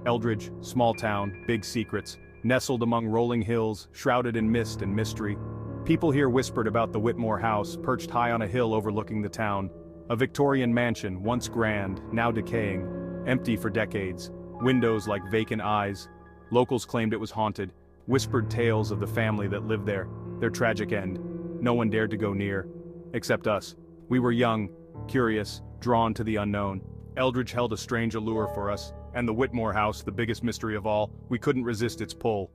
Eldridge, small town, big secrets, nestled among rolling hills, shrouded in mist and mystery. People here whispered about the Whitmore house, perched high on a hill overlooking the town. A Victorian mansion, once grand, now decaying, empty for decades, windows like vacant eyes. Locals claimed it was haunted, whispered tales of the family that lived there, their tragic end. No one dared to go near, except us. We were young, curious, drawn to the unknown. Eldridge held a strange allure for us, and the Whitmore house, the biggest mystery of all, we couldn't resist its pull.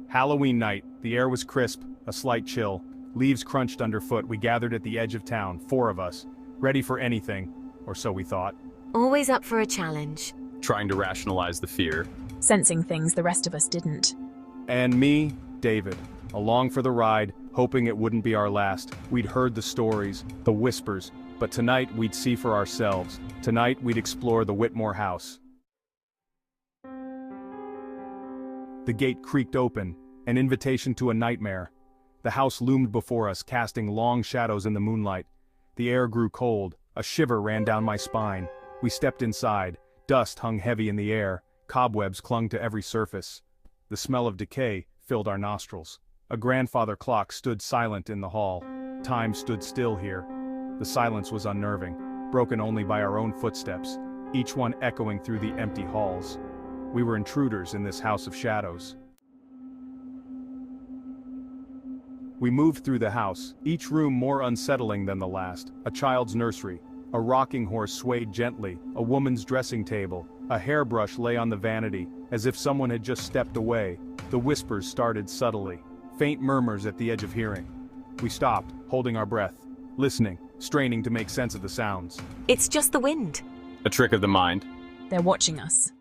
Halloween night, the air was crisp, a slight chill. Leaves crunched underfoot. We gathered at the edge of town, 4 of us, ready for anything, or so we thought. Always up for a challenge. Trying to rationalize the fear. Sensing things the rest of us didn't. And me, David, along for the ride, hoping it wouldn't be our last. We'd heard the stories, the whispers, but tonight we'd see for ourselves. Tonight we'd explore the Whitmore house. The gate creaked open, an invitation to a nightmare. The house loomed before us, casting long shadows in the moonlight. The air grew cold, a shiver ran down my spine. We stepped inside, dust hung heavy in the air, cobwebs clung to every surface. The smell of decay filled our nostrils. A grandfather clock stood silent in the hall. Time stood still here. The silence was unnerving, broken only by our own footsteps, each one echoing through the empty halls. We were intruders in this house of shadows. We moved through the house, each room more unsettling than the last. A child's nursery, a rocking horse swayed gently, a woman's dressing table, a hairbrush lay on the vanity, as if someone had just stepped away. The whispers started subtly, faint murmurs at the edge of hearing. We stopped, holding our breath, listening, straining to make sense of the sounds. It's just the wind. A trick of the mind. They're watching us.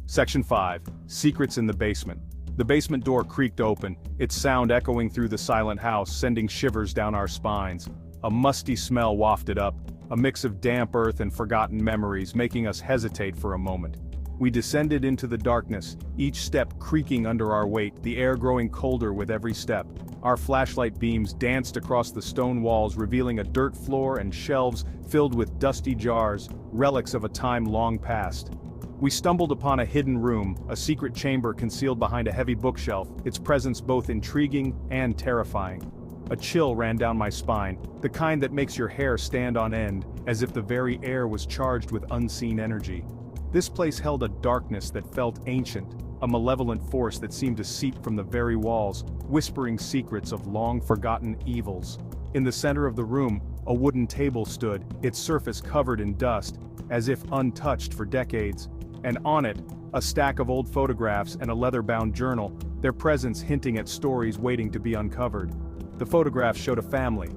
Section 5. Secrets in the basement. The basement door creaked open, its sound echoing through the silent house, sending shivers down our spines. A musty smell wafted up, a mix of damp earth and forgotten memories, making us hesitate for a moment. We descended into the darkness, each step creaking under our weight, the air growing colder with every step. Our flashlight beams danced across the stone walls, revealing a dirt floor and shelves filled with dusty jars, relics of a time long past. We stumbled upon a hidden room, a secret chamber concealed behind a heavy bookshelf, its presence both intriguing and terrifying. A chill ran down my spine, the kind that makes your hair stand on end, as if the very air was charged with unseen energy. This place held a darkness that felt ancient, a malevolent force that seemed to seep from the very walls, whispering secrets of long-forgotten evils. In the center of the room, a wooden table stood, its surface covered in dust, as if untouched for decades. And on it, a stack of old photographs and a leather-bound journal, their presence hinting at stories waiting to be uncovered. The photographs showed a family,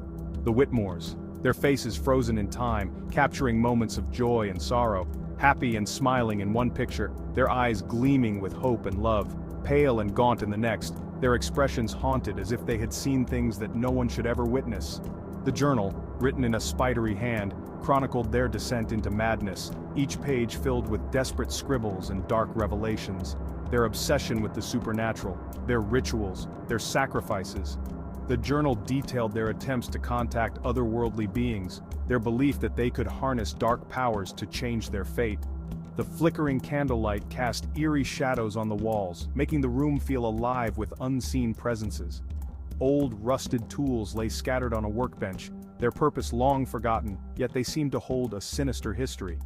the Whitmores, their faces frozen in time, capturing moments of joy and sorrow, happy and smiling in one picture, their eyes gleaming with hope and love, pale and gaunt in the next, their expressions haunted as if they had seen things that no one should ever witness. The journal, written in a spidery hand, chronicled their descent into madness, each page filled with desperate scribbles and dark revelations, their obsession with the supernatural, their rituals, their sacrifices. The journal detailed their attempts to contact otherworldly beings, their belief that they could harness dark powers to change their fate. The flickering candlelight cast eerie shadows on the walls, making the room feel alive with unseen presences. Old, rusted tools lay scattered on a workbench, their purpose long forgotten, yet they seemed to hold a sinister history.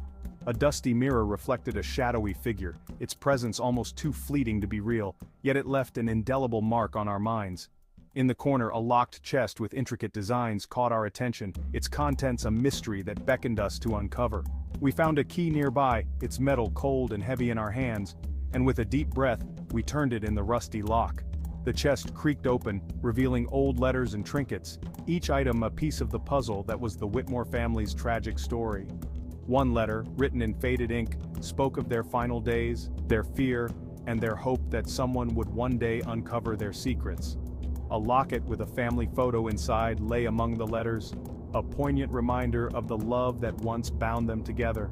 A dusty mirror reflected a shadowy figure, its presence almost too fleeting to be real, yet it left an indelible mark on our minds. In the corner, a locked chest with intricate designs caught our attention, its contents a mystery that beckoned us to uncover. We found a key nearby, its metal cold and heavy in our hands, and with a deep breath, we turned it in the rusty lock. The chest creaked open, revealing old letters and trinkets, each item a piece of the puzzle that was the Whitmore family's tragic story. One letter, written in faded ink, spoke of their final days, their fear, and their hope that someone would one day uncover their secrets. A locket with a family photo inside lay among the letters, a poignant reminder of the love that once bound them together.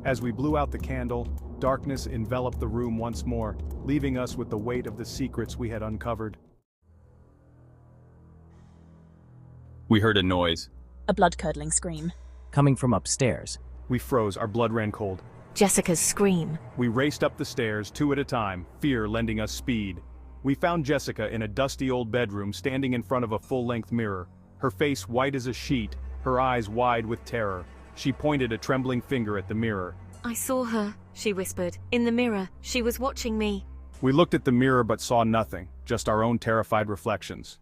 As we blew out the candle, darkness enveloped the room once more, leaving us with the weight of the secrets we had uncovered. We heard a noise. A blood-curdling scream. coming from upstairs. We froze, our blood ran cold. Jessica's scream. We raced up the stairs, 2 at a time, fear lending us speed. We found Jessica in a dusty old bedroom standing in front of a full-length mirror, her face white as a sheet, her eyes wide with terror. She pointed a trembling finger at the mirror. I saw her, she whispered. In the mirror, she was watching me. We looked at the mirror but saw nothing, just our own terrified reflections.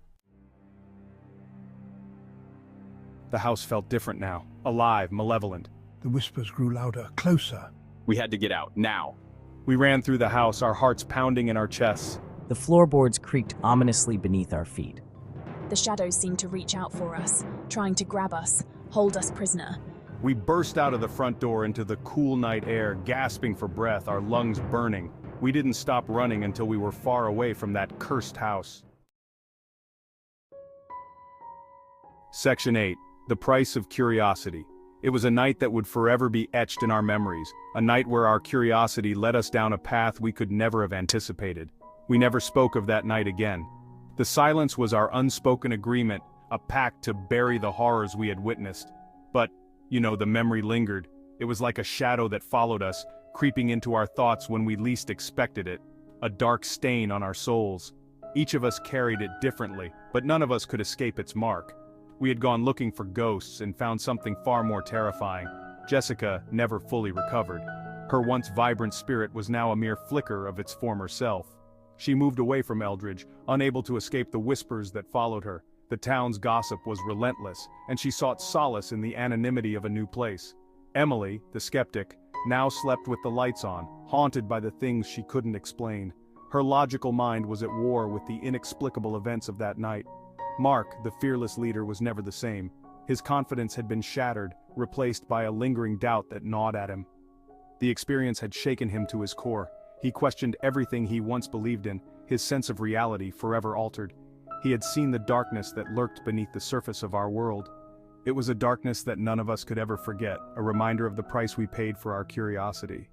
The house felt different now, alive, malevolent. The whispers grew louder, closer. We had to get out, now. We ran through the house, our hearts pounding in our chests. The floorboards creaked ominously beneath our feet. The shadows seemed to reach out for us, trying to grab us, hold us prisoner. We burst out of the front door into the cool night air, gasping for breath, our lungs burning. We didn't stop running until we were far away from that cursed house. Section 8. The Price of Curiosity. It was a night that would forever be etched in our memories, a night where our curiosity led us down a path we could never have anticipated. We never spoke of that night again. The silence was our unspoken agreement, a pact to bury the horrors we had witnessed. But, the memory lingered. It was like a shadow that followed us, creeping into our thoughts when we least expected it, a dark stain on our souls. Each of us carried it differently, but none of us could escape its mark. We had gone looking for ghosts and found something far more terrifying. Jessica never fully recovered. Her once vibrant spirit was now a mere flicker of its former self. She moved away from Eldridge, unable to escape the whispers that followed her. The town's gossip was relentless, and she sought solace in the anonymity of a new place. Emily, the skeptic, now slept with the lights on, haunted by the things she couldn't explain. Her logical mind was at war with the inexplicable events of that night. Mark, the fearless leader, was never the same. His confidence had been shattered, replaced by a lingering doubt that gnawed at him. The experience had shaken him to his core. He questioned everything he once believed in, his sense of reality forever altered. He had seen the darkness that lurked beneath the surface of our world. It was a darkness that none of us could ever forget, a reminder of the price we paid for our curiosity.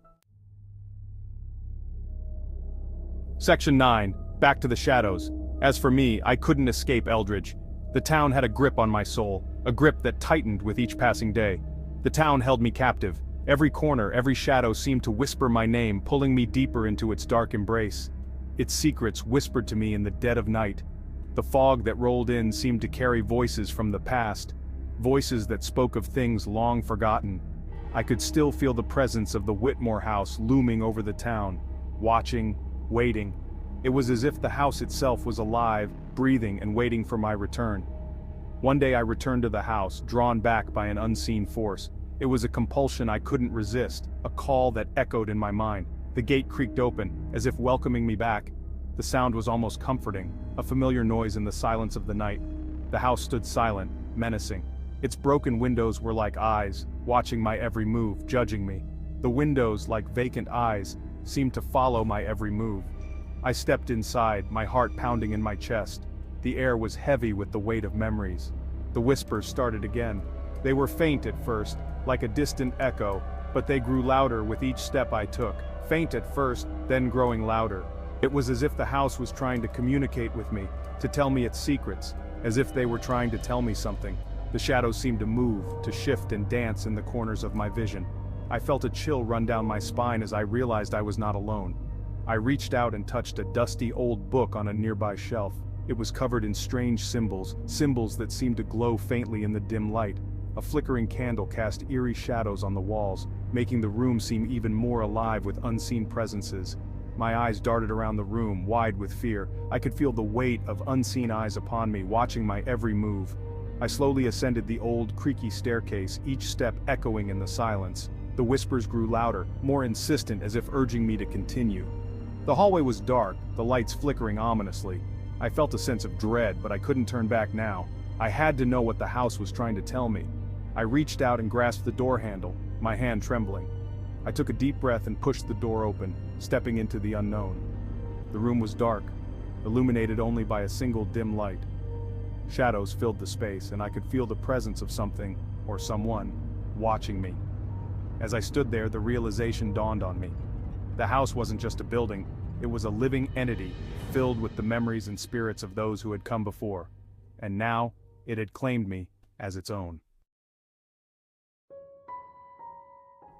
Section 9. Back to the shadows. As for me, I couldn't escape Eldridge. The town had a grip on my soul, a grip that tightened with each passing day. The town held me captive. Every corner, every shadow seemed to whisper my name, pulling me deeper into its dark embrace. Its secrets whispered to me in the dead of night. The fog that rolled in seemed to carry voices from the past, voices that spoke of things long forgotten. I could still feel the presence of the Whitmore house looming over the town, watching, waiting. It was as if the house itself was alive, breathing, and waiting for my return. One day I returned to the house, drawn back by an unseen force. It was a compulsion I couldn't resist, a call that echoed in my mind. The gate creaked open, as if welcoming me back. The sound was almost comforting, a familiar noise in the silence of the night. The house stood silent, menacing. Its broken windows were like eyes, watching my every move, judging me. The windows, like vacant eyes, seemed to follow my every move. I stepped inside, my heart pounding in my chest. The air was heavy with the weight of memories. The whispers started again. They were faint at first, like a distant echo, but they grew louder with each step I took. Faint at first, then growing louder. It was as if the house was trying to communicate with me, to tell me its secrets, as if they were trying to tell me something. The shadows seemed to move, to shift and dance in the corners of my vision. I felt a chill run down my spine as I realized I was not alone. I reached out and touched a dusty old book on a nearby shelf. It was covered in strange symbols, symbols that seemed to glow faintly in the dim light. A flickering candle cast eerie shadows on the walls, making the room seem even more alive with unseen presences. My eyes darted around the room, wide with fear. I could feel the weight of unseen eyes upon me, watching my every move. I slowly ascended the old, creaky staircase, each step echoing in the silence. The whispers grew louder, more insistent, as if urging me to continue. The hallway was dark, the lights flickering ominously. I felt a sense of dread, but I couldn't turn back now. I had to know what the house was trying to tell me. I reached out and grasped the door handle, my hand trembling. I took a deep breath and pushed the door open, stepping into the unknown. The room was dark, illuminated only by a single dim light. Shadows filled the space, and I could feel the presence of something, or someone, watching me. As I stood there, the realization dawned on me. The house wasn't just a building, it was a living entity, filled with the memories and spirits of those who had come before. And now, it had claimed me as its own.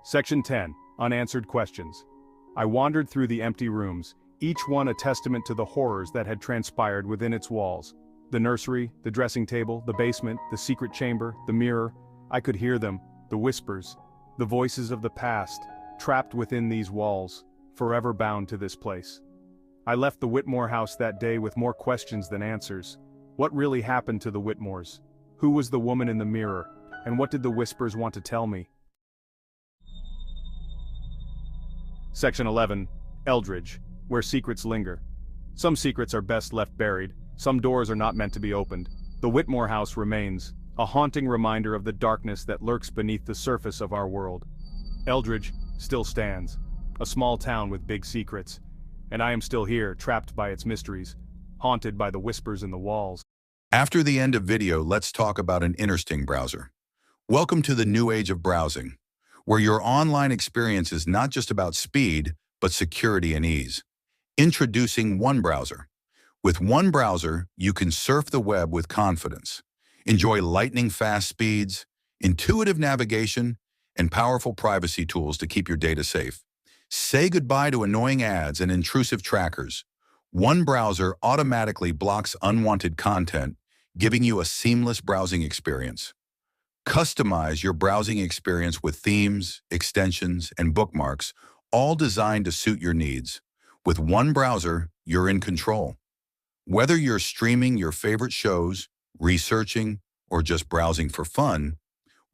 Section 10. Unanswered questions. I wandered through the empty rooms, each one a testament to the horrors that had transpired within its walls. The nursery, the dressing table, the basement, the secret chamber, the mirror. I could hear them, the whispers, the voices of the past, trapped within these walls, forever bound to this place. I left the Whitmore house that day with more questions than answers. What really happened to the Whitmores? Who was the woman in the mirror? And what did the whispers want to tell me? Section 11. Eldridge, where secrets linger. Some secrets are best left buried, some doors are not meant to be opened. The Whitmore house remains, a haunting reminder of the darkness that lurks beneath the surface of our world. Eldridge still stands, a small town with big secrets, and I am still here, trapped by its mysteries, haunted by the whispers in the walls. After the end of video, let's talk about an interesting browser. Welcome to the new age of browsing, where your online experience is not just about speed, but security and ease. Introducing One Browser. With One Browser, you can surf the web with confidence. Enjoy lightning-fast speeds, intuitive navigation, and powerful privacy tools to keep your data safe. Say goodbye to annoying ads and intrusive trackers. One Browser automatically blocks unwanted content, giving you a seamless browsing experience. Customize your browsing experience with themes, extensions, and bookmarks, all designed to suit your needs. With One Browser, you're in control. Whether you're streaming your favorite shows, researching, or just browsing for fun,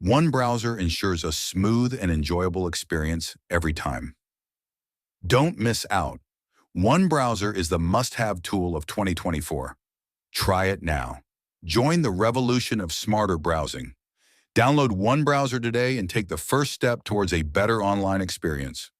One Browser ensures a smooth and enjoyable experience every time. Don't miss out. One Browser is the must-have tool of 2024. Try it now. Join the revolution of smarter browsing. Download One Browser today and take the first step towards a better online experience.